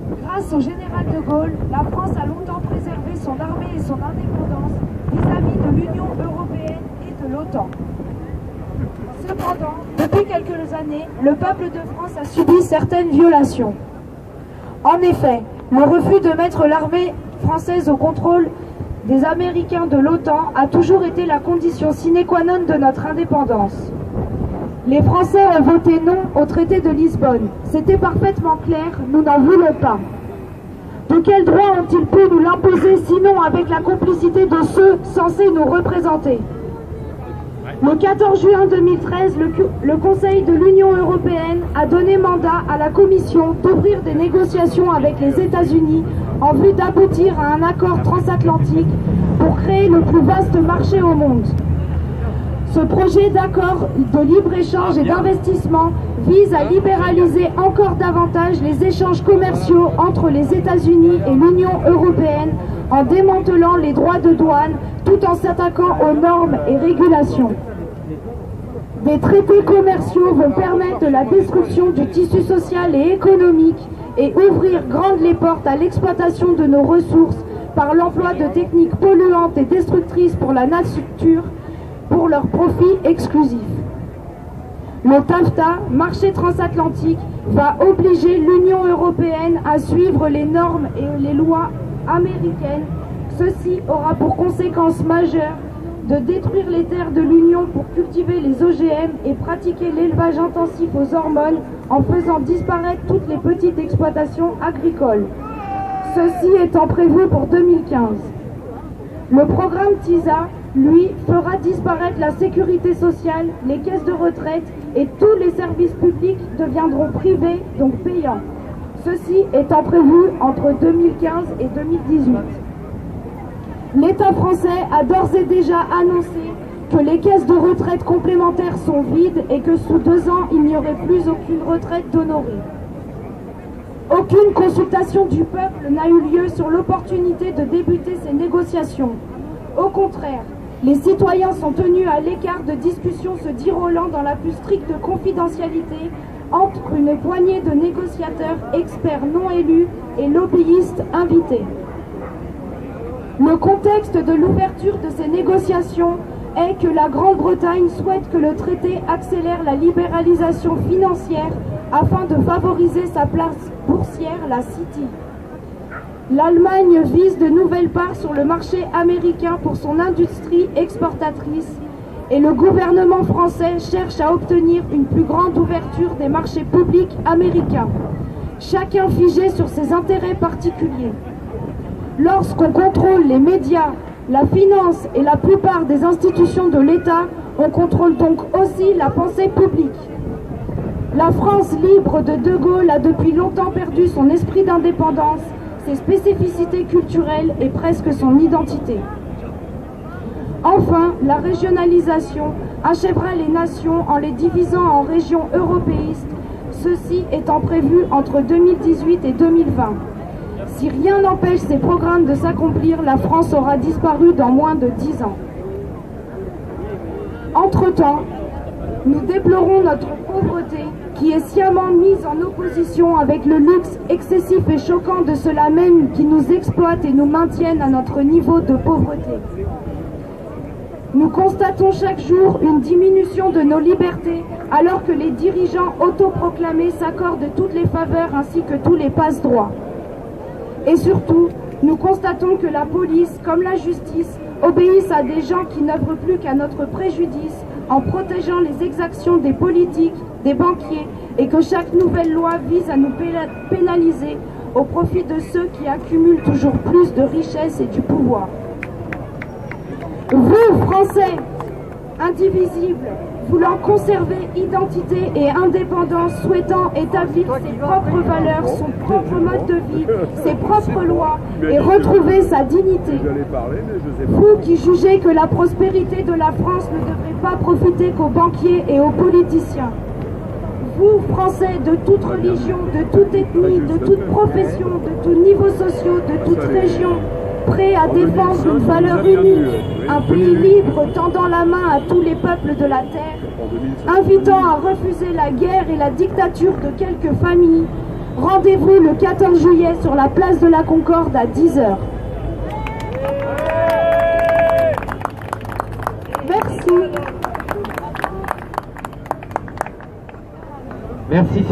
Grâce au général de Gaulle, la France a longtemps préservé son armée et son indépendance vis-à-vis de l'Union européenne et de l'OTAN. Cependant, depuis quelques années, le peuple de France a subi certaines violations. En effet, le refus de mettre l'armée française au contrôle des Américains de l'OTAN a toujours été la condition sine qua non de notre indépendance. Les Français ont voté non au traité de Lisbonne. C'était parfaitement clair, nous n'en voulons pas. De quel droit ont-ils pu nous l'imposer, sinon avec la complicité de ceux censés nous représenter? Le 14 juin 2013, le Conseil de l'Union européenne a donné mandat à la Commission d'ouvrir des négociations avec les États-Unis en vue d'aboutir à un accord transatlantique pour créer le plus vaste marché au monde. Ce projet d'accord de libre-échange et d'investissement vise à libéraliser encore davantage les échanges commerciaux entre les États-Unis et l'Union européenne en démantelant les droits de douane tout en s'attaquant aux normes et régulations. Des traités commerciaux vont permettre la destruction du tissu social et économique et ouvrir grandes les portes à l'exploitation de nos ressources par l'emploi de techniques polluantes et destructrices pour la nature pour leur profit exclusif. Le TAFTA, marché transatlantique, va obliger l'Union européenne à suivre les normes et les lois américaines. Ceci aura pour conséquence majeure de détruire les terres de l'Union pour cultiver les OGM et pratiquer l'élevage intensif aux hormones en faisant disparaître toutes les petites exploitations agricoles. Ceci étant prévu pour 2015. Le programme TISA, lui, fera disparaître la sécurité sociale, les caisses de retraite et tous les services publics deviendront privés, donc payants. Ceci étant prévu entre 2015 et 2018. L'État français a d'ores et déjà annoncé que les caisses de retraite complémentaires sont vides et que sous 2 ans, il n'y aurait plus aucune retraite d'honoré. Aucune consultation du peuple n'a eu lieu sur l'opportunité de débuter ces négociations. Au contraire, les citoyens sont tenus à l'écart de discussions se déroulant dans la plus stricte confidentialité entre une poignée de négociateurs experts non élus et lobbyistes invités. Le contexte de l'ouverture de ces négociations est que la Grande-Bretagne souhaite que le traité accélère la libéralisation financière afin de favoriser sa place boursière, la City. L'Allemagne vise de nouvelles parts sur le marché américain pour son industrie exportatrice et le gouvernement français cherche à obtenir une plus grande ouverture des marchés publics américains, chacun figé sur ses intérêts particuliers. Lorsqu'on contrôle les médias, la finance et la plupart des institutions de l'État, on contrôle donc aussi la pensée publique. La France libre de Gaulle a depuis longtemps perdu son esprit d'indépendance, ses spécificités culturelles et presque son identité. Enfin, la régionalisation achèvera les nations en les divisant en régions européistes, ceci étant prévu entre 2018 et 2020. Si rien n'empêche ces programmes de s'accomplir, la France aura disparu dans moins de 10 ans. Entre-temps, nous déplorons notre pauvreté qui est sciemment mise en opposition avec le luxe excessif et choquant de ceux-là même qui nous exploitent et nous maintiennent à notre niveau de pauvreté. Nous constatons chaque jour une diminution de nos libertés alors que les dirigeants autoproclamés s'accordent toutes les faveurs ainsi que tous les passe-droits. Et surtout, nous constatons que la police, comme la justice, obéissent à des gens qui n'œuvrent plus qu'à notre préjudice en protégeant les exactions des politiques, des banquiers, et que chaque nouvelle loi vise à nous pénaliser au profit de ceux qui accumulent toujours plus de richesses et du pouvoir. Vous, Français, indivisibles, voulant conserver identité et indépendance, souhaitant établir ses propres valeurs, son propre mode de vie, ses propres lois et retrouver sa dignité. Vous qui jugez que la prospérité de la France ne devrait pas profiter qu'aux banquiers et aux politiciens. Vous, Français de toute religion, de toute ethnie, de toute profession, de tout niveau social, de toute région, prêts à défendre une valeur unique, un pays libre tendant la main à tous les peuples de la terre, invitant à refuser la guerre et la dictature de quelques familles, Rendez-vous le 14 juillet sur la place de la Concorde à 10h. Merci. Merci Céline.